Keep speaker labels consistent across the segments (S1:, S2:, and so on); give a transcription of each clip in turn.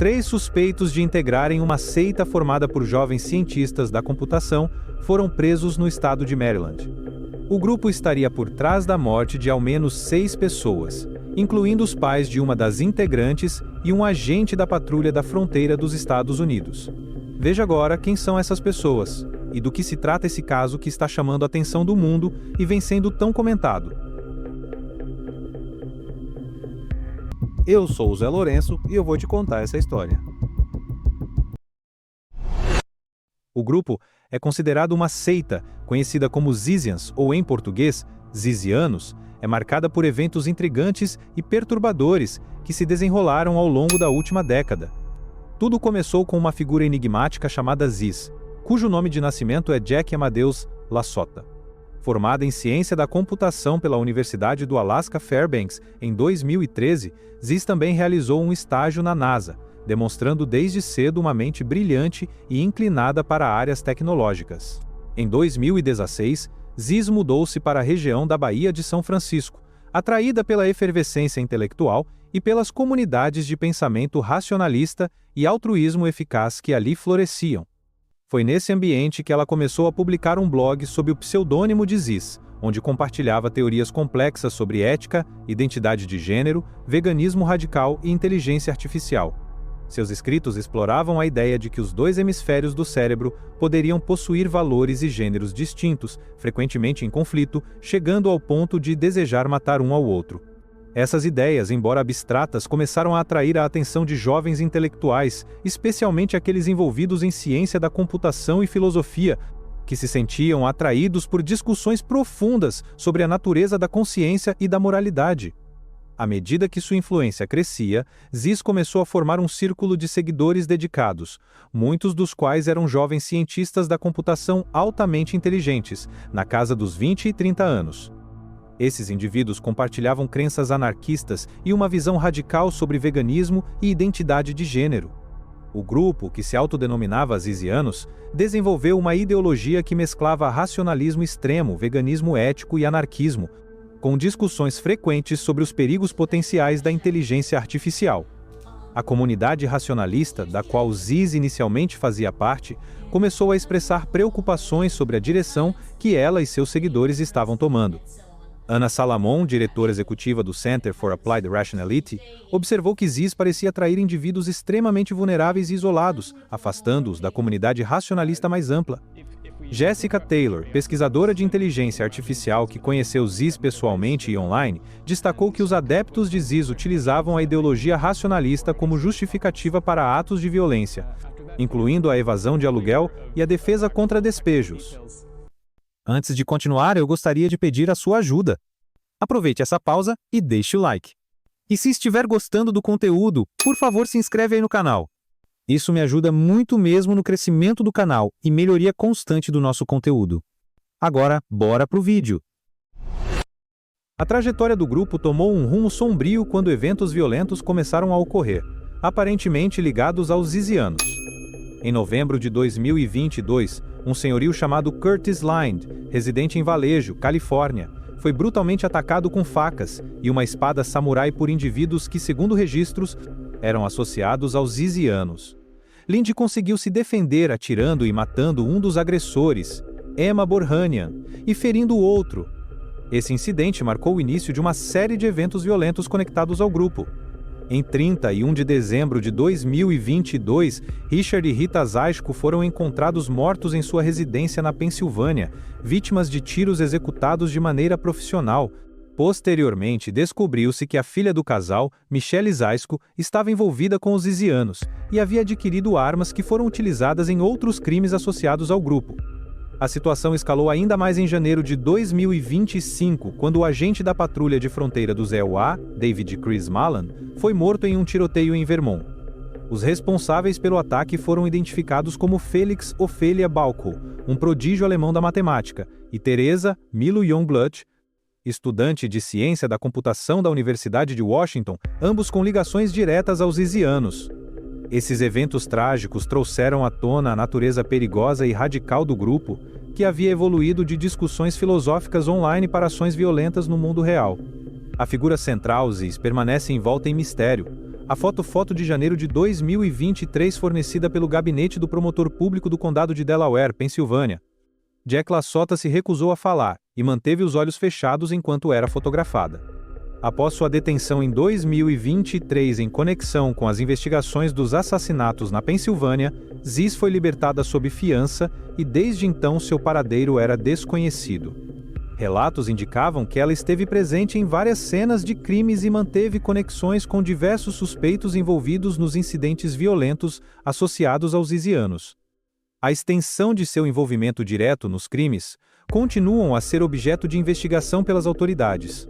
S1: 3 suspeitos de integrarem uma seita formada por jovens cientistas da computação foram presos no estado de Maryland. O grupo estaria por trás da morte de ao menos 6 pessoas, incluindo os pais de uma das integrantes e um agente da patrulha da fronteira dos Estados Unidos. Veja agora quem são essas pessoas e do que se trata esse caso que está chamando a atenção do mundo e vem sendo tão comentado. Eu sou o Zé Lourenço e eu vou te contar essa história. O grupo é considerado uma seita, conhecida como Zizians, ou em português, Zizianos, é marcada por eventos intrigantes e perturbadores que se desenrolaram ao longo da última década. Tudo começou com uma figura enigmática chamada Ziz, cujo nome de nascimento é Jack Amadeus Lassota. Formada em ciência da computação pela Universidade do Alaska Fairbanks em 2013, Ziz também realizou um estágio na NASA, demonstrando desde cedo uma mente brilhante e inclinada para áreas tecnológicas. Em 2016, Ziz mudou-se para a região da Baía de São Francisco, atraída pela efervescência intelectual e pelas comunidades de pensamento racionalista e altruísmo eficaz que ali floresciam. Foi nesse ambiente que ela começou a publicar um blog sob o pseudônimo de Ziz, onde compartilhava teorias complexas sobre ética, identidade de gênero, veganismo radical e inteligência artificial. Seus escritos exploravam a ideia de que os 2 hemisférios do cérebro poderiam possuir valores e gêneros distintos, frequentemente em conflito, chegando ao ponto de desejar matar um ao outro. Essas ideias, embora abstratas, começaram a atrair a atenção de jovens intelectuais, especialmente aqueles envolvidos em ciência da computação e filosofia, que se sentiam atraídos por discussões profundas sobre a natureza da consciência e da moralidade. À medida que sua influência crescia, Ziz começou a formar um círculo de seguidores dedicados, muitos dos quais eram jovens cientistas da computação altamente inteligentes, na casa dos 20 e 30 anos. Esses indivíduos compartilhavam crenças anarquistas e uma visão radical sobre veganismo e identidade de gênero. O grupo, que se autodenominava Zizianos, desenvolveu uma ideologia que mesclava racionalismo extremo, veganismo ético e anarquismo, com discussões frequentes sobre os perigos potenciais da inteligência artificial. A comunidade racionalista, da qual Ziz inicialmente fazia parte, começou a expressar preocupações sobre a direção que ela e seus seguidores estavam tomando. Anna Salamon, diretora executiva do Center for Applied Rationality, observou que Ziz parecia atrair indivíduos extremamente vulneráveis e isolados, afastando-os da comunidade racionalista mais ampla. Jessica Taylor, pesquisadora de inteligência artificial que conheceu Ziz pessoalmente e online, destacou que os adeptos de Ziz utilizavam a ideologia racionalista como justificativa para atos de violência, incluindo a evasão de aluguel e a defesa contra despejos. Antes de continuar, eu gostaria de pedir a sua ajuda. Aproveite essa pausa e deixe o like. E se estiver gostando do conteúdo, por favor se inscreve aí no canal. Isso me ajuda muito mesmo no crescimento do canal e melhoria constante do nosso conteúdo. Agora, bora pro vídeo! A trajetória do grupo tomou um rumo sombrio quando eventos violentos começaram a ocorrer, aparentemente ligados aos Zizianos. Em novembro de 2022, um senhorio chamado Curtis Lind, residente em Vallejo, Califórnia, foi brutalmente atacado com facas e uma espada samurai por indivíduos que, segundo registros, eram associados aos Zizianos. Lind conseguiu se defender atirando e matando um dos agressores, Emma Borhanian, e ferindo o outro. Esse incidente marcou o início de uma série de eventos violentos conectados ao grupo. Em 31 de dezembro de 2022, Richard e Rita Zaisko foram encontrados mortos em sua residência na Pensilvânia, vítimas de tiros executados de maneira profissional. Posteriormente, descobriu-se que a filha do casal, Michelle Zaisko, estava envolvida com os Zizianos e havia adquirido armas que foram utilizadas em outros crimes associados ao grupo. A situação escalou ainda mais em janeiro de 2025, quando o agente da patrulha de fronteira do ZEUA, David Chris Malan, foi morto em um tiroteio em Vermont. Os responsáveis pelo ataque foram identificados como Felix Ophelia Balko, um prodígio alemão da matemática, e Teresa Milo Youngblood, estudante de ciência da computação da Universidade de Washington, ambos com ligações diretas aos Zizianos. Esses eventos trágicos trouxeram à tona a natureza perigosa e radical do grupo, que havia evoluído de discussões filosóficas online para ações violentas no mundo real. A figura central, Ziz, permanece envolta em mistério. A foto de janeiro de 2023 fornecida pelo gabinete do promotor público do condado de Delaware, Pensilvânia. Jack LaSota se recusou a falar e manteve os olhos fechados enquanto era fotografada. Após sua detenção em 2023 em conexão com as investigações dos assassinatos na Pensilvânia, Ziz foi libertada sob fiança e desde então seu paradeiro era desconhecido. Relatos indicavam que ela esteve presente em várias cenas de crimes e manteve conexões com diversos suspeitos envolvidos nos incidentes violentos associados aos zizianos. A extensão de seu envolvimento direto nos crimes continuam a ser objeto de investigação pelas autoridades.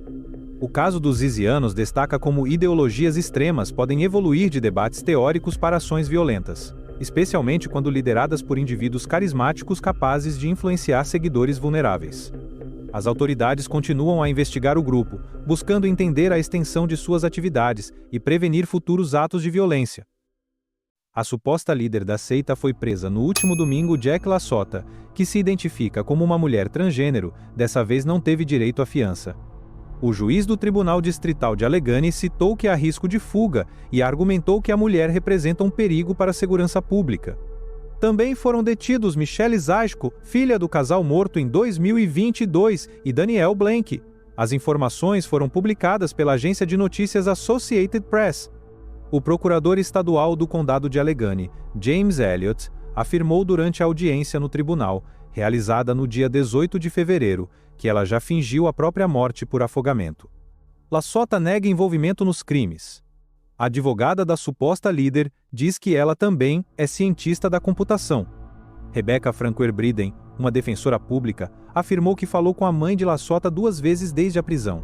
S1: O caso dos zizianos destaca como ideologias extremas podem evoluir de debates teóricos para ações violentas, especialmente quando lideradas por indivíduos carismáticos capazes de influenciar seguidores vulneráveis. As autoridades continuam a investigar o grupo, buscando entender a extensão de suas atividades e prevenir futuros atos de violência. A suposta líder da seita foi presa no último domingo. Jack LaSota, que se identifica como uma mulher transgênero, dessa vez não teve direito à fiança. O juiz do Tribunal Distrital de Allegheny citou que há risco de fuga e argumentou que a mulher representa um perigo para a segurança pública. Também foram detidos Michelle Zaschko, filha do casal morto em 2022, e Danielle Blank. As informações foram publicadas pela agência de notícias Associated Press. O procurador estadual do condado de Allegheny, James Elliott, afirmou durante a audiência no tribunal, realizada no dia 18 de fevereiro, que ela já fingiu a própria morte por afogamento. LaSota nega envolvimento nos crimes. A advogada da suposta líder diz que ela também é cientista da computação. Rebecca Francoeur-Briden, uma defensora pública, afirmou que falou com a mãe de LaSota 2 vezes desde a prisão.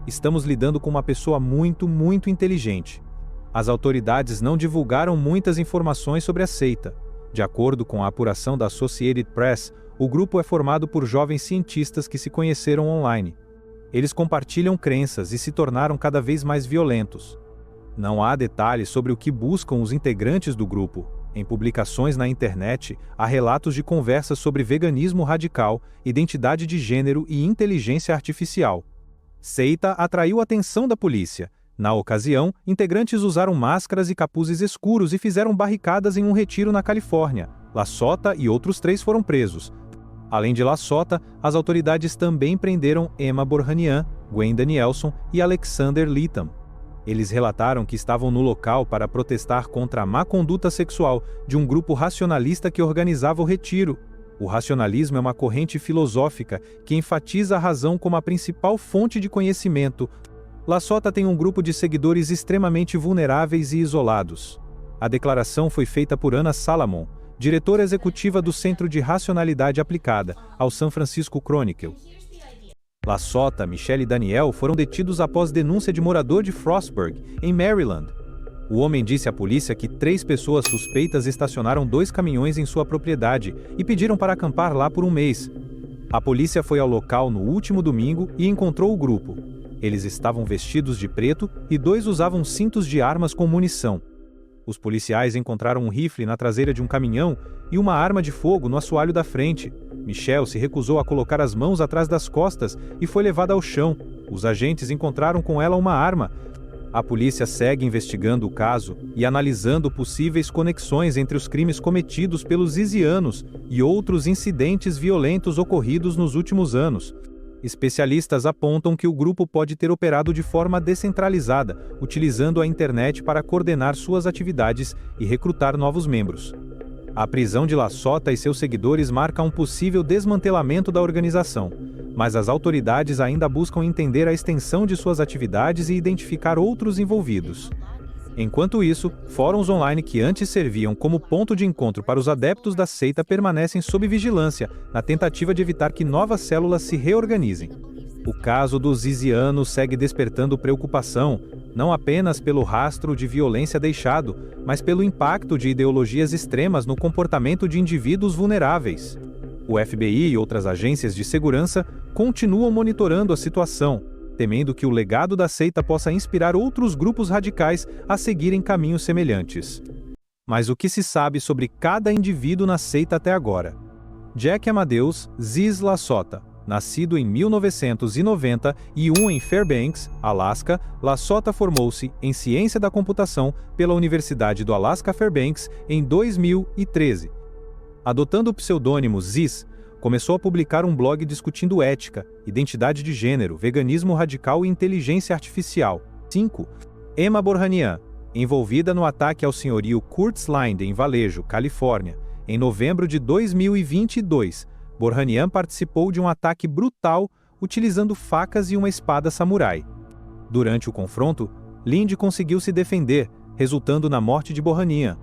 S1: Estamos lidando com uma pessoa muito inteligente. As autoridades não divulgaram muitas informações sobre a seita. De acordo com a apuração da Associated Press, o grupo é formado por jovens cientistas que se conheceram online. Eles compartilham crenças e se tornaram cada vez mais violentos. Não há detalhes sobre o que buscam os integrantes do grupo. Em publicações na internet, há relatos de conversas sobre veganismo radical, identidade de gênero e inteligência artificial. Seita atraiu a atenção da polícia. Na ocasião, integrantes usaram máscaras e capuzes escuros e fizeram barricadas em um retiro na Califórnia. LaSota e outros 3 foram presos. Além de LaSota, as autoridades também prenderam Emma Borranian, Gwen Danielson e Alexander Leatham. Eles relataram que estavam no local para protestar contra a má conduta sexual de um grupo racionalista que organizava o retiro. O racionalismo é uma corrente filosófica que enfatiza a razão como a principal fonte de conhecimento. LaSota tem um grupo de seguidores extremamente vulneráveis e isolados. A declaração foi feita por Anna Salomon, diretora executiva do Centro de Racionalidade Aplicada, ao San Francisco Chronicle. LaSota, Michelle e Danielle foram detidos após denúncia de morador de Frostburg, em Maryland. O homem disse à polícia que 3 pessoas suspeitas estacionaram 2 caminhões em sua propriedade e pediram para acampar lá por um mês. A polícia foi ao local no último domingo e encontrou o grupo. Eles estavam vestidos de preto e 2 usavam cintos de armas com munição. Os policiais encontraram um rifle na traseira de um caminhão e uma arma de fogo no assoalho da frente. Michelle se recusou a colocar as mãos atrás das costas e foi levada ao chão. Os agentes encontraram com ela uma arma. A polícia segue investigando o caso e analisando possíveis conexões entre os crimes cometidos pelos zizianos e outros incidentes violentos ocorridos nos últimos anos. Especialistas apontam que o grupo pode ter operado de forma descentralizada, utilizando a internet para coordenar suas atividades e recrutar novos membros. A prisão de LaSota e seus seguidores marca um possível desmantelamento da organização, mas as autoridades ainda buscam entender a extensão de suas atividades e identificar outros envolvidos. Enquanto isso, fóruns online que antes serviam como ponto de encontro para os adeptos da seita permanecem sob vigilância, na tentativa de evitar que novas células se reorganizem. O caso dos zizianos segue despertando preocupação, não apenas pelo rastro de violência deixado, mas pelo impacto de ideologias extremas no comportamento de indivíduos vulneráveis. O FBI e outras agências de segurança continuam monitorando a situação, temendo que o legado da seita possa inspirar outros grupos radicais a seguirem caminhos semelhantes. Mas o que se sabe sobre cada indivíduo na seita até agora? Jack Amadeus Ziz LaSota, Nascido em 1991 em Fairbanks, Alaska, Lassota formou-se em Ciência da Computação pela Universidade do Alaska Fairbanks em 2013. Adotando o pseudônimo Ziz, começou a publicar um blog discutindo ética, identidade de gênero, veganismo radical e inteligência artificial. 5. Emma Borranian, envolvida no ataque ao senhorio Kurt's Linde em Vallejo, Califórnia, em novembro de 2022, Borranian participou de um ataque brutal utilizando facas e uma espada samurai. Durante o confronto, Linde conseguiu se defender, resultando na morte de Borranian.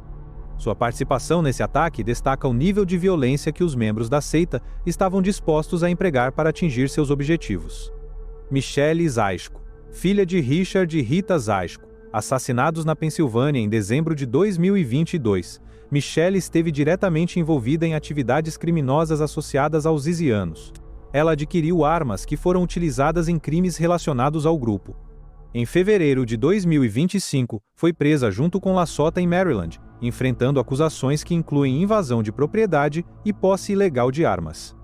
S1: Sua participação nesse ataque destaca o nível de violência que os membros da seita estavam dispostos a empregar para atingir seus objetivos. Michelle Zaishko, filha de Richard e Rita Zaishko, assassinados na Pensilvânia em dezembro de 2022. Michelle esteve diretamente envolvida em atividades criminosas associadas aos zizianos. Ela adquiriu armas que foram utilizadas em crimes relacionados ao grupo. Em fevereiro de 2025, foi presa junto com Lassota em Maryland, enfrentando acusações que incluem invasão de propriedade e posse ilegal de armas.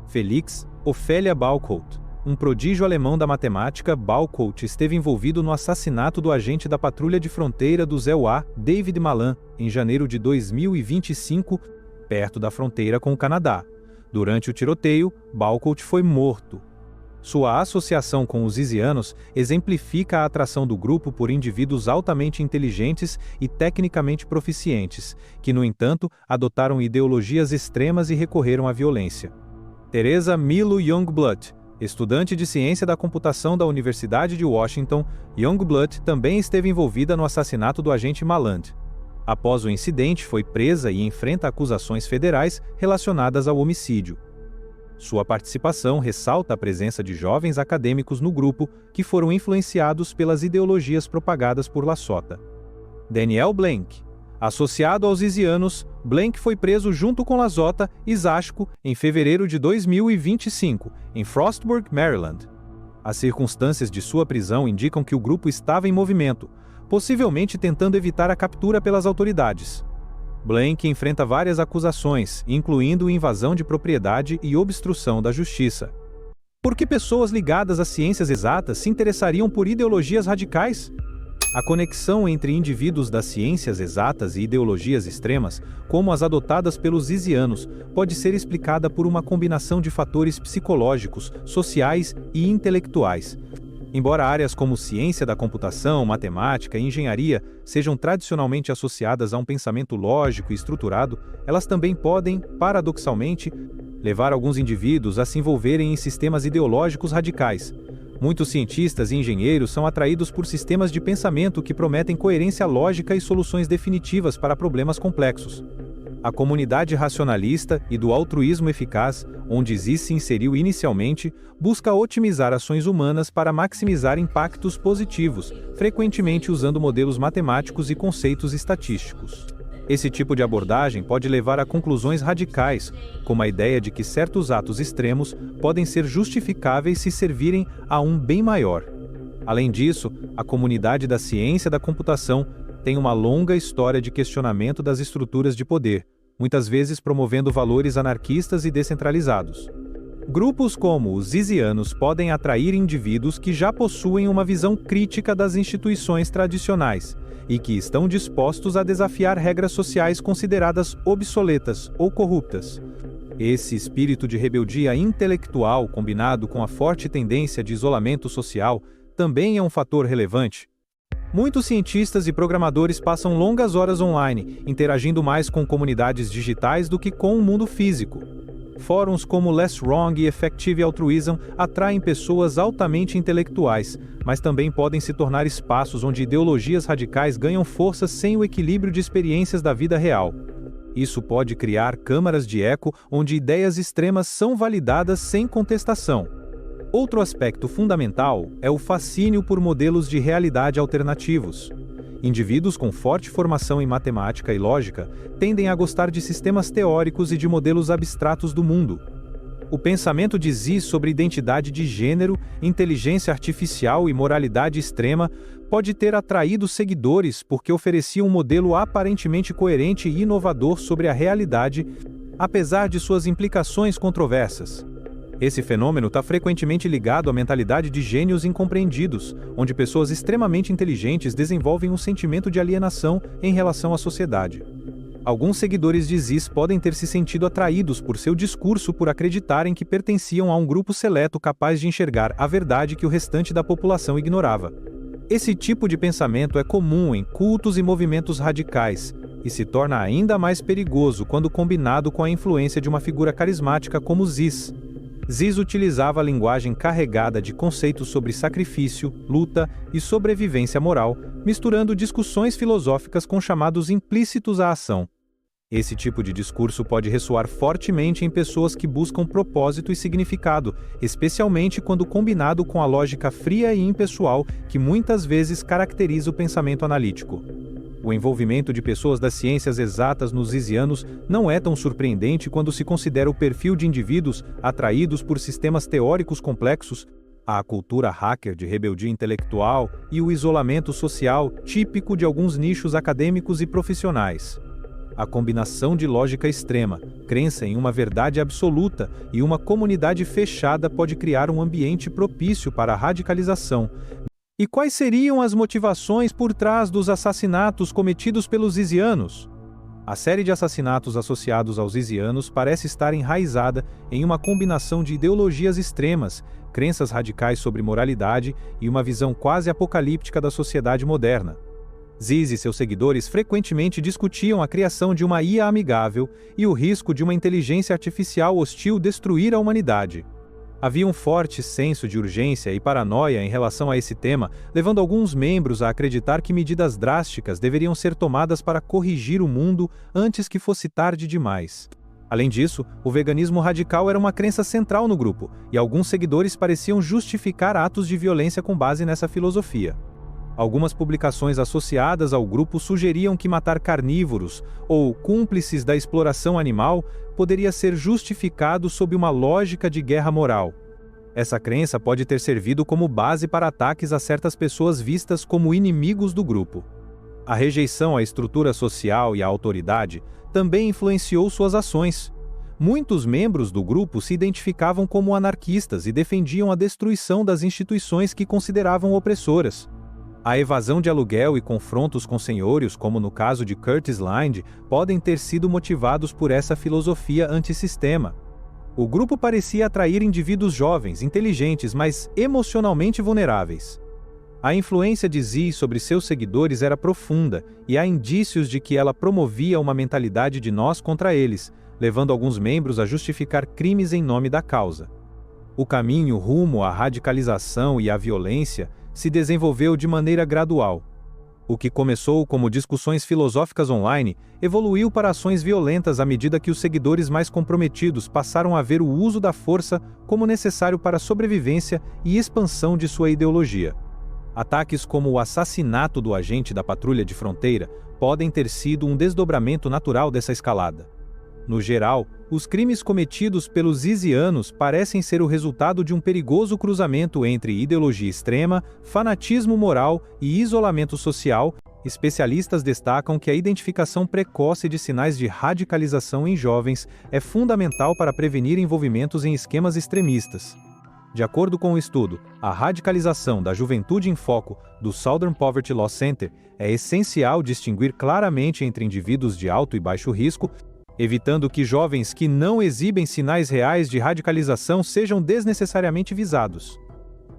S1: Felix Ophelia Bauckhut, um prodígio alemão da matemática, Bauckhut esteve envolvido no assassinato do agente da patrulha de fronteira do ZEUA, David Malan, em janeiro de 2025, perto da fronteira com o Canadá. Durante o tiroteio, Bauckhut foi morto. Sua associação com os zizianos exemplifica a atração do grupo por indivíduos altamente inteligentes e tecnicamente proficientes, que, no entanto, adotaram ideologias extremas e recorreram à violência. Teresa Milo Youngblood, estudante de ciência da computação da Universidade de Washington, Youngblood também esteve envolvida no assassinato do agente Maland. Após o incidente, foi presa e enfrenta acusações federais relacionadas ao homicídio. Sua participação ressalta a presença de jovens acadêmicos no grupo que foram influenciados pelas ideologias propagadas por Lassota. Daniel Blank, associado aos zizianos, Blank foi preso junto com Lassota e Zaishko em fevereiro de 2025, em Frostburg, Maryland. As circunstâncias de sua prisão indicam que o grupo estava em movimento, possivelmente tentando evitar a captura pelas autoridades. Blank enfrenta várias acusações, incluindo invasão de propriedade e obstrução da justiça. Por que pessoas ligadas às ciências exatas se interessariam por ideologias radicais? A conexão entre indivíduos das ciências exatas e ideologias extremas, como as adotadas pelos zizianos, pode ser explicada por uma combinação de fatores psicológicos, sociais e intelectuais. Embora áreas como ciência da computação, matemática e engenharia sejam tradicionalmente associadas a um pensamento lógico e estruturado, elas também podem, paradoxalmente, levar alguns indivíduos a se envolverem em sistemas ideológicos radicais. Muitos cientistas e engenheiros são atraídos por sistemas de pensamento que prometem coerência lógica e soluções definitivas para problemas complexos. A comunidade racionalista e do altruísmo eficaz, onde Ziz se inseriu inicialmente, busca otimizar ações humanas para maximizar impactos positivos, frequentemente usando modelos matemáticos e conceitos estatísticos. Esse tipo de abordagem pode levar a conclusões radicais, como a ideia de que certos atos extremos podem ser justificáveis se servirem a um bem maior. Além disso, a comunidade da ciência da computação tem uma longa história de questionamento das estruturas de poder, muitas vezes promovendo valores anarquistas e descentralizados. Grupos como os zizianos podem atrair indivíduos que já possuem uma visão crítica das instituições tradicionais e que estão dispostos a desafiar regras sociais consideradas obsoletas ou corruptas. Esse espírito de rebeldia intelectual, combinado com a forte tendência de isolamento social, também é um fator relevante. Muitos cientistas e programadores passam longas horas online, interagindo mais com comunidades digitais do que com o mundo físico. Fóruns como Less Wrong e Effective Altruism atraem pessoas altamente intelectuais, mas também podem se tornar espaços onde ideologias radicais ganham força sem o equilíbrio de experiências da vida real. Isso pode criar câmaras de eco onde ideias extremas são validadas sem contestação. Outro aspecto fundamental é o fascínio por modelos de realidade alternativos. Indivíduos com forte formação em matemática e lógica tendem a gostar de sistemas teóricos e de modelos abstratos do mundo. O pensamento de Ziz sobre identidade de gênero, inteligência artificial e moralidade extrema pode ter atraído seguidores porque oferecia um modelo aparentemente coerente e inovador sobre a realidade, apesar de suas implicações controversas. Esse fenômeno está frequentemente ligado à mentalidade de gênios incompreendidos, onde pessoas extremamente inteligentes desenvolvem um sentimento de alienação em relação à sociedade. Alguns seguidores de Ziz podem ter se sentido atraídos por seu discurso por acreditarem que pertenciam a um grupo seleto capaz de enxergar a verdade que o restante da população ignorava. Esse tipo de pensamento é comum em cultos e movimentos radicais, e se torna ainda mais perigoso quando combinado com a influência de uma figura carismática como Ziz. Ziz utilizava a linguagem carregada de conceitos sobre sacrifício, luta e sobrevivência moral, misturando discussões filosóficas com chamados implícitos à ação. Esse tipo de discurso pode ressoar fortemente em pessoas que buscam propósito e significado, especialmente quando combinado com a lógica fria e impessoal que muitas vezes caracteriza o pensamento analítico. O envolvimento de pessoas das ciências exatas nos zizianos não é tão surpreendente quando se considera o perfil de indivíduos atraídos por sistemas teóricos complexos, a cultura hacker de rebeldia intelectual e o isolamento social típico de alguns nichos acadêmicos e profissionais. A combinação de lógica extrema, crença em uma verdade absoluta e uma comunidade fechada pode criar um ambiente propício para a radicalização. E quais seriam as motivações por trás dos assassinatos cometidos pelos zizianos? A série de assassinatos associados aos zizianos parece estar enraizada em uma combinação de ideologias extremas, crenças radicais sobre moralidade e uma visão quase apocalíptica da sociedade moderna. Ziz e seus seguidores frequentemente discutiam a criação de uma IA amigável e o risco de uma inteligência artificial hostil destruir a humanidade. Havia um forte senso de urgência e paranoia em relação a esse tema, levando alguns membros a acreditar que medidas drásticas deveriam ser tomadas para corrigir o mundo antes que fosse tarde demais. Além disso, o veganismo radical era uma crença central no grupo, e alguns seguidores pareciam justificar atos de violência com base nessa filosofia. Algumas publicações associadas ao grupo sugeriam que matar carnívoros ou cúmplices da exploração animal poderia ser justificado sob uma lógica de guerra moral. Essa crença pode ter servido como base para ataques a certas pessoas vistas como inimigos do grupo. A rejeição à estrutura social e à autoridade também influenciou suas ações. Muitos membros do grupo se identificavam como anarquistas e defendiam a destruição das instituições que consideravam opressoras. A evasão de aluguel e confrontos com senhórios, como no caso de Curtis Land, podem ter sido motivados por essa filosofia antissistema. O grupo parecia atrair indivíduos jovens, inteligentes, mas emocionalmente vulneráveis. A influência de Ziz sobre seus seguidores era profunda, e há indícios de que ela promovia uma mentalidade de nós contra eles, levando alguns membros a justificar crimes em nome da causa. O caminho rumo à radicalização e à violência se desenvolveu de maneira gradual. O que começou como discussões filosóficas online evoluiu para ações violentas à medida que os seguidores mais comprometidos passaram a ver o uso da força como necessário para a sobrevivência e expansão de sua ideologia. Ataques como o assassinato do agente da patrulha de fronteira podem ter sido um desdobramento natural dessa escalada. No geral, os crimes cometidos pelos zizianos parecem ser o resultado de um perigoso cruzamento entre ideologia extrema, fanatismo moral e isolamento social. Especialistas destacam que a identificação precoce de sinais de radicalização em jovens é fundamental para prevenir envolvimentos em esquemas extremistas. De acordo com o estudo, a radicalização da juventude em foco do Southern Poverty Law Center é essencial distinguir claramente entre indivíduos de alto e baixo risco, evitando que jovens que não exibem sinais reais de radicalização sejam desnecessariamente visados.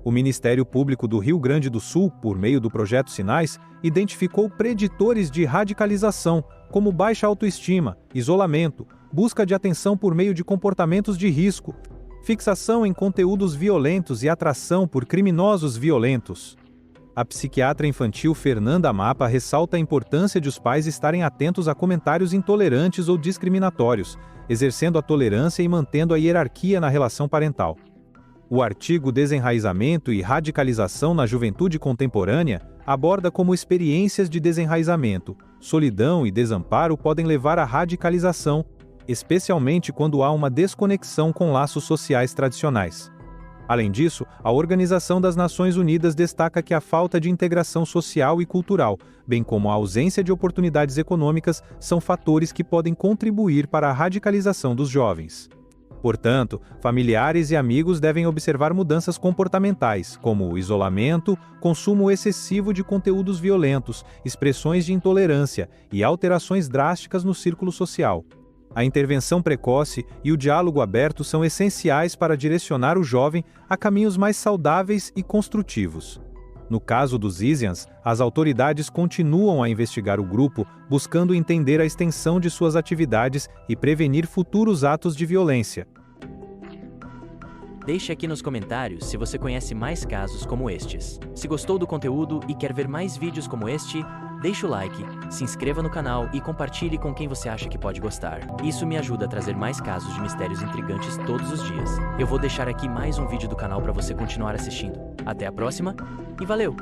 S1: O Ministério Público do Rio Grande do Sul, por meio do Projeto Sinais, identificou preditores de radicalização, como baixa autoestima, isolamento, busca de atenção por meio de comportamentos de risco, fixação em conteúdos violentos e atração por criminosos violentos. A psiquiatra infantil Fernanda Mapa ressalta a importância de os pais estarem atentos a comentários intolerantes ou discriminatórios, exercendo a tolerância e mantendo a hierarquia na relação parental. O artigo Desenraizamento e Radicalização na Juventude Contemporânea aborda como experiências de desenraizamento, solidão e desamparo podem levar à radicalização, especialmente quando há uma desconexão com laços sociais tradicionais. Além disso, a Organização das Nações Unidas destaca que a falta de integração social e cultural, bem como a ausência de oportunidades econômicas, são fatores que podem contribuir para a radicalização dos jovens. Portanto, familiares e amigos devem observar mudanças comportamentais, como isolamento, consumo excessivo de conteúdos violentos, expressões de intolerância e alterações drásticas no círculo social. A intervenção precoce e o diálogo aberto são essenciais para direcionar o jovem a caminhos mais saudáveis e construtivos. No caso dos Zizians, as autoridades continuam a investigar o grupo, buscando entender a extensão de suas atividades e prevenir futuros atos de violência.
S2: Deixe aqui nos comentários se você conhece mais casos como estes. Se gostou do conteúdo e quer ver mais vídeos como este, deixe o like, se inscreva no canal e compartilhe com quem você acha que pode gostar. Isso me ajuda a trazer mais casos de mistérios intrigantes todos os dias. Eu vou deixar aqui mais um vídeo do canal para você continuar assistindo. Até a próxima e valeu!